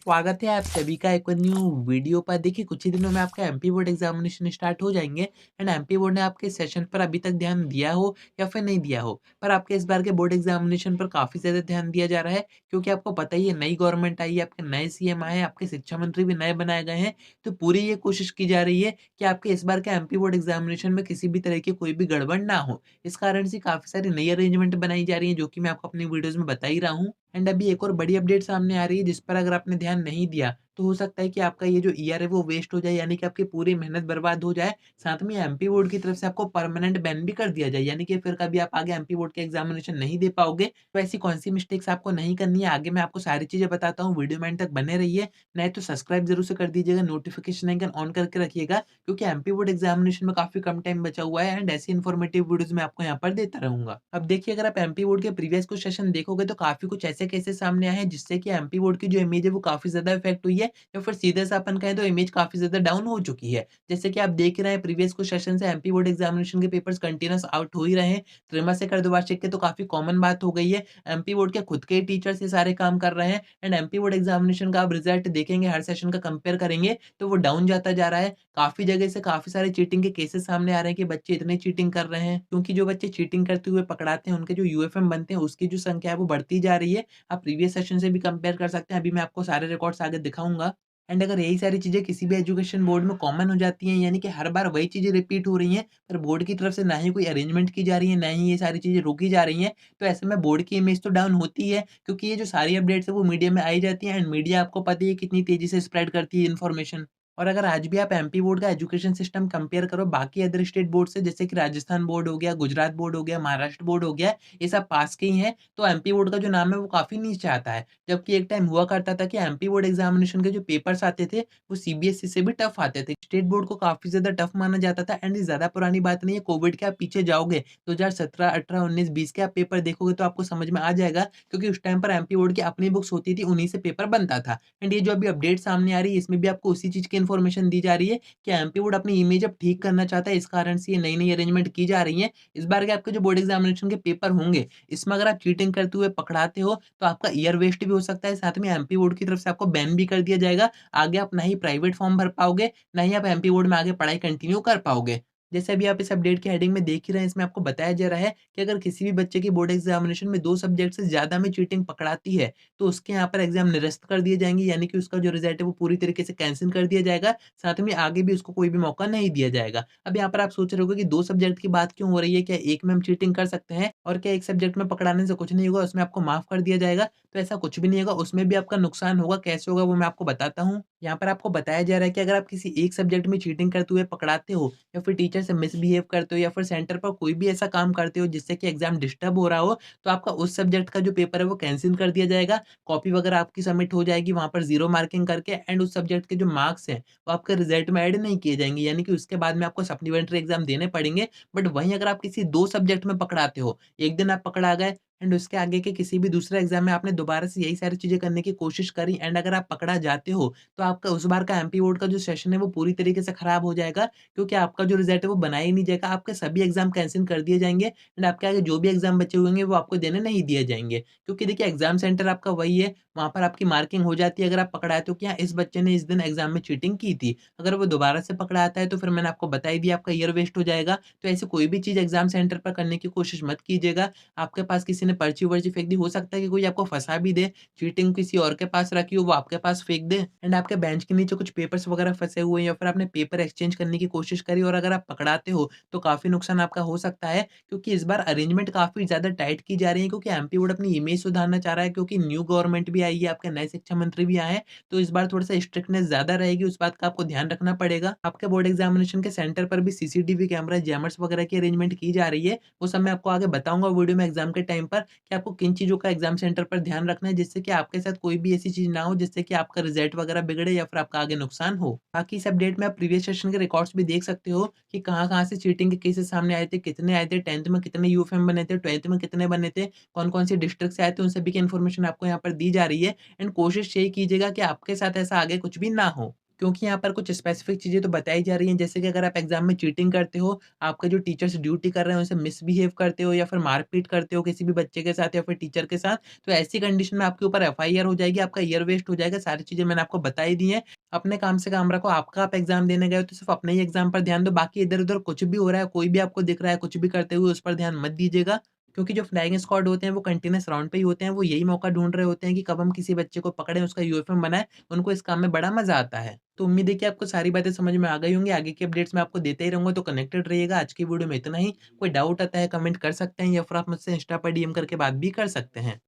स्वागत है आप सभी का एक और न्यू वीडियो पर। देखिए कुछ ही दिनों में आपका एमपी बोर्ड एग्जामिनेशन स्टार्ट हो जाएंगे एंड एमपी बोर्ड ने आपके सेशन पर अभी तक ध्यान दिया हो या फिर नहीं दिया हो, पर आपके इस बार के बोर्ड एग्जामिनेशन पर काफ़ी ज़्यादा ध्यान दिया जा रहा है क्योंकि आपको पता ही है नई गवर्नमेंट आई है, आपके नए सीएम आए हैं, आपके शिक्षा मंत्री भी नए बनाए गए हैं। तो पूरी ये कोशिश की जा रही है कि आपके इस बार के एमपी बोर्ड एग्जामिनेशन में किसी भी तरह की कोई भी गड़बड़ ना हो। इस कारण से काफ़ी सारी नई अरेंजमेंट बनाई जा रही है जो कि मैं आपको अपनी वीडियोज़ में बता ही रहा हूँ। एंड अभी एक और बड़ी अपडेट सामने आ रही है जिस पर अगर आपने ध्यान नहीं दिया तो हो सकता है कि आपका ये जो ईयर है वो वेस्ट हो जाए, यानी कि आपकी पूरी मेहनत बर्बाद हो जाए। साथ में एमपी बोर्ड की तरफ से आपको परमानेंट बैन भी कर दिया जाए, यानी कि फिर कभी आप आगे एमपी बोर्ड के एग्जामिनेशन नहीं दे पाओगे। तो ऐसी कौन सी मिस्टेक्स आपको नहीं करनी है, आगे मैं आपको सारी चीजें बताता हूँ। वीडियो में एंड तक बने रहिए। नहीं तो सब्सक्राइब जरूर से कर दीजिएगा, नोटिफिकेशन आइकन ऑन करके रखिएगा क्योंकि एमपी बोर्ड एग्जामिनेशन में काफी कम टाइम बचा हुआ है एंड ऐसी इन्फॉर्मेटिव वीडियोस मैं आपको यहाँ पर देता रहूंगा। अब देखिए अगर आप एमपी बोर्ड के प्रीवियस कुछ सेशन देखोगे तो काफी कुछ ऐसे केसेस सामने आए हैं जिससे कि एमपी बोर्ड की जो इमेज है वो काफी ज्यादा इफेक्ट हुई है या फिर सीधे से अपन कहें तो इमेज काफी ज्यादा डाउन हो चुकी है। जैसे कि आप देख ही रहे हैं प्रीवियस कुछ सेशन से एमपी बोर्ड एग्जामिनेशन के पेपर्स कंटिन्यूस आउट हो ही रहे हैं। त्रैमासिक अर्धवार्षिक के तो काफी कॉमन बात हो गई है। एमपी बोर्ड के खुद के टीचर्स ये सारे काम कर रहे हैं एंड एमपी बोर्ड एग्जामिनेशन का आप रिजल्ट देखेंगे, हर सेशन का कंपेयर करेंगे तो वो डाउन जाता जा रहा है। काफी जगह से काफी सारे चीटिंग के केसेस सामने आ रहे हैं कि बच्चे इतने चीटिंग कर रहे हैं, क्योंकि जो बच्चे चीटिंग करते हुए पकड़ाते हैं उनके जो यूएफएम बनते हैं उसकी जो संख्या है वो बढ़ती जा रही है। आप प्रीवियस सेशन से भी कंपेयर कर सकते हैं, अभी मैं आपको सारे रिकॉर्ड्स आगे दिखाऊंगा। एंड अगर यही सारी चीज़ें किसी भी एजुकेशन बोर्ड में कॉमन हो जाती हैं, यानी कि हर बार वही चीज़ें रिपीट हो रही हैं, पर बोर्ड की तरफ से ना ही कोई अरेंजमेंट की जा रही है, ना ही ये सारी चीज़ें रोकी जा रही हैं, तो ऐसे में बोर्ड की इमेज तो डाउन होती है क्योंकि ये जो सारी अपडेट्स है वो मीडिया में आई जाती है एंड मीडिया आपको पता ही है कितनी तेज़ी से स्प्रेड करती है इन्फॉर्मेशन। और अगर आज भी आप एमपी बोर्ड का एजुकेशन सिस्टम कंपेयर करो बाकी अदर स्टेट बोर्ड से, जैसे कि राजस्थान बोर्ड हो गया, गुजरात बोर्ड हो गया, महाराष्ट्र बोर्ड हो गया, ये सब पास के ही हैं, तो एमपी बोर्ड का जो नाम है वो काफ़ी नीचे आता है। जबकि एक टाइम हुआ करता था कि एमपी बोर्ड एग्जामिनेशन के जो पेपर्स आते थे वो सीबीएसई से भी टफ आते थे। स्टेट बोर्ड को काफ़ी ज़्यादा टफ माना जाता था एंड ये ज़्यादा पुरानी बात नहीं है, कोविड के आप पीछे जाओगे 2017, 18, 19, 20 के आप पेपर देखोगे तो आपको समझ में आ जाएगा क्योंकि उस टाइम पर एमपी बोर्ड की अपनी बुक्स होती थी, उन्हीं से पेपर बनता था। एंड ये जो अभी अपडेट सामने आ रही है इसमें भी आपको उसी चीज़ की इन्फॉर्मेशन दी जा रही है कि एमपी बोर्ड अपनी इमेज अब ठीक करना चाहता है, इस कारण से ये नई-नई अरेंजमेंट की जा रही है। इस बार के आपके जो बोर्ड एग्जामिनेशन के पेपर होंगे, इसमें अगर आप चीटिंग करते हुए पकड़ाते हो तो आपका ईयर वेस्ट भी हो सकता है, साथ में एमपी बोर्ड की तरफ से आपको बैन भी कर दिया जाएगा। आगे आप ना ही प्राइवेट फॉर्म भर पाओगे, ना ही आप एमपी बोर्ड में आगे पढ़ाई कंटिन्यू कर पाओगे। जैसे अभी आप इस अपडेट की हेडिंग में देख ही रहे हैं, इसमें आपको बताया जा रहा है कि अगर किसी भी बच्चे की बोर्ड एग्जामिनेशन में 2 सब्जेक्ट से ज़्यादा में चीटिंग पकड़ाती है, तो उसके यहाँ पर एग्ज़ाम निरस्त कर दिए जाएँगे, यानी कि उसका जो रिज़ल्ट है वो पूरी तरीके से कैंसल कर दिया जाएगा, साथ में आगे भी उसको कोई भी मौका नहीं दिया जाएगा। अब यहाँ पर आप सोच रहे होगे कि 2 सब्जेक्ट की बात क्यों हो रही है? क्या एक में हम चीटिंग कर सकते हैं? और क्या एक सब्जेक्ट में पकड़ाने से कुछ नहीं होगा, उसमें आपको माफ़ कर दिया जाएगा? तो ऐसा कुछ भी नहीं होगा, उसमें भी आपका नुकसान होगा। कैसे होगा वो मैं आपको बताता हूँ। यहाँ पर आपको बताया जा रहा है कि अगर आप किसी एक सब्जेक्ट में चीटिंग करते हुए पकड़ाते हो या फिर टीचर से मिसबिहेव करते हो या फिर सेंटर पर कोई भी ऐसा काम करते हो जिससे कि एग्ज़ाम डिस्टर्ब हो रहा हो, तो आपका उस सब्जेक्ट का जो पेपर है वो कैंसल कर दिया जाएगा। कॉपी वगैरह आपकी सबमिट हो जाएगी वहाँ पर ज़ीरो मार्किंग करके एंड उस सब्जेक्ट के जो मार्क्स हैं, वो आपके रिज़ल्ट में ऐड नहीं किए जाएँगे, यानी कि उसके बाद में आपको सप्लीमेंट्री एग्ज़ाम देने पड़ेंगे। बट वहीं अगर आप किसी 2 सब्जेक्ट में पकड़ाते हो, एक दिन आप पकड़ा गए एंड उसके आगे के किसी भी दूसरे एग्ज़ाम में आपने दोबारा से यही सारी चीज़ें करने की कोशिश करी एंड अगर आप पकड़ा जाते हो, तो आपका उस बार का एमपी बोर्ड का जो सेशन है वो पूरी तरीके से खराब हो जाएगा क्योंकि आपका जो रिज़ल्ट है वो बनाया ही नहीं जाएगा। आपके सभी एग्ज़ाम कैंसल कर दिए जाएँगे एंड आपके आगे जो भी एग्ज़ाम बचे हुए होंगे वो आपको देने नहीं दिए जाएँगे। क्योंकि देखिए एग्ज़ाम सेंटर आपका वही है, वहाँ पर आपकी मार्किंग हो जाती है अगर आप पकड़ाते हो कि हाँ, इस बच्चे ने इस दिन एग्ज़ाम में चीटिंग की थी। अगर वो दोबारा से पकड़ाता है तो फिर मैंने आपको बता ही दिया आपका ईयर वेस्ट हो जाएगा। तो ऐसी कोई भी चीज़ एग्ज़ाम सेंटर पर करने की कोशिश मत कीजिएगा। आपके पास किसी ने पर्ची-वर्ची फेंक दी, हो सकता है कि कोई आपको फँसा भी दे, चीटिंग किसी और के पास रखी हो, वो आपके पास फेंक दे एंड आपके बेंच के नीचे कुछ पेपर्स वगैरह फँसे हुए हैं या फिर आपने पेपर एक्सचेंज करने की कोशिश करी और अगर आप पकड़ाते हो, तो काफ़ी नुकसान आपका हो सकता है क्योंकि इस बार अरेंजमेंट काफ़ी ज़्यादा टाइट की जा रही है क्योंकि एमपी बोर्ड अपनी इमेज सुधारना चाह रहा है क्योंकि न्यू गवर्नमेंट भी आई है, आपके नए शिक्षा मंत्री भी आए हैं, तो इस बार थोड़ा-सा स्ट्रिक्टनेस ज़्यादा रहेगी, उस बात का आपको ध्यान रखना पड़ेगा। आपके बोर्ड एग्ज़ामिनेशन के सेंटर पर भी सीसीटीवी कैमरा, जैमर्स वगैरह की अरेंजमेंट की जा रही है, वो सब मैं आपको आगे बताऊँगा वीडियो में एग्ज़ाम के टाइम पर कि आपको किन चीज़ों का एग्ज़ाम सेंटर पर ध्यान रखना है जिससे कि आपके साथ कोई भी ऐसी चीज़ ना हो जिससे कि आपका रिज़ल्ट वगैरह बिगड़े या फिर आपका आगे नुकसान हो। बाकी इस अपडेट में आप प्रीवियस सेशन के रिकॉर्ड्स भी देख सकते हो कि कहाँ-कहाँ से चीटिंग के केसेस सामने आए थे, कितने आए थे, 10th में कितने यूएफएम बने थे, 12th में कितने बने थे, कौन-कौन से डिस्ट्रिक्ट से आए थे, उन सभी की इन्फॉर्मेशन आपको यहाँ पर दी जा रही है एंड कोशिश यही कीजिएगा कि आपके साथ ऐसा आगे कुछ भी ना हो। क्योंकि यहाँ पर कुछ स्पेसिफिक चीज़ें तो बताई जा रही हैं, जैसे कि अगर आप एग्ज़ाम में चीटिंग करते हो, आपके जो टीचर्स ड्यूटी कर रहे हैं, उनसे मिसबिहेव करते हो या फिर मारपीट करते हो किसी भी बच्चे के साथ या फिर टीचर के साथ, तो ऐसी कंडीशन में आपके ऊपर एफआईआर हो जाएगी, आपका ईयर वेस्ट हो जाएगा। सारी चीज़ें मैंने आपको बता ही दी हैं। अपने काम से काम रखो, आपका आप एग्ज़ाम देने गए हो, तो सिर्फ़ अपने ही एग्ज़ाम पर ध्यान दो, बाकी इधर-उधर कुछ भी हो रहा है, कोई भी आपको दिख रहा है, कुछ भी करते हुए, उस पर ध्यान मत दीजिएगा। क्योंकि जो फ्लाइंग स्क्वाड होते हैं, वो कंटीन्यूअस राउंड पे ही होते हैं, वो यही मौका ढूँढ रहे होते हैं कि कब हम किसी बच्चे को पकड़ें, उसका यूएफएम बनाएँ। उनको इस काम में बड़ा मज़ा आता है। तो उम्मीद है कि आपको सारी बातें समझ में आ गई होंगी। आगे की अपडेट्स मैं आपको देते ही रहूँगा, तो कनेक्टेड रहिएगा। आज की वीडियो में इतना ही। कोई डाउट आता है कमेंट कर सकते हैं या फिर आप मुझसे इंस्टा पर डीएम करके बात भी कर सकते हैं।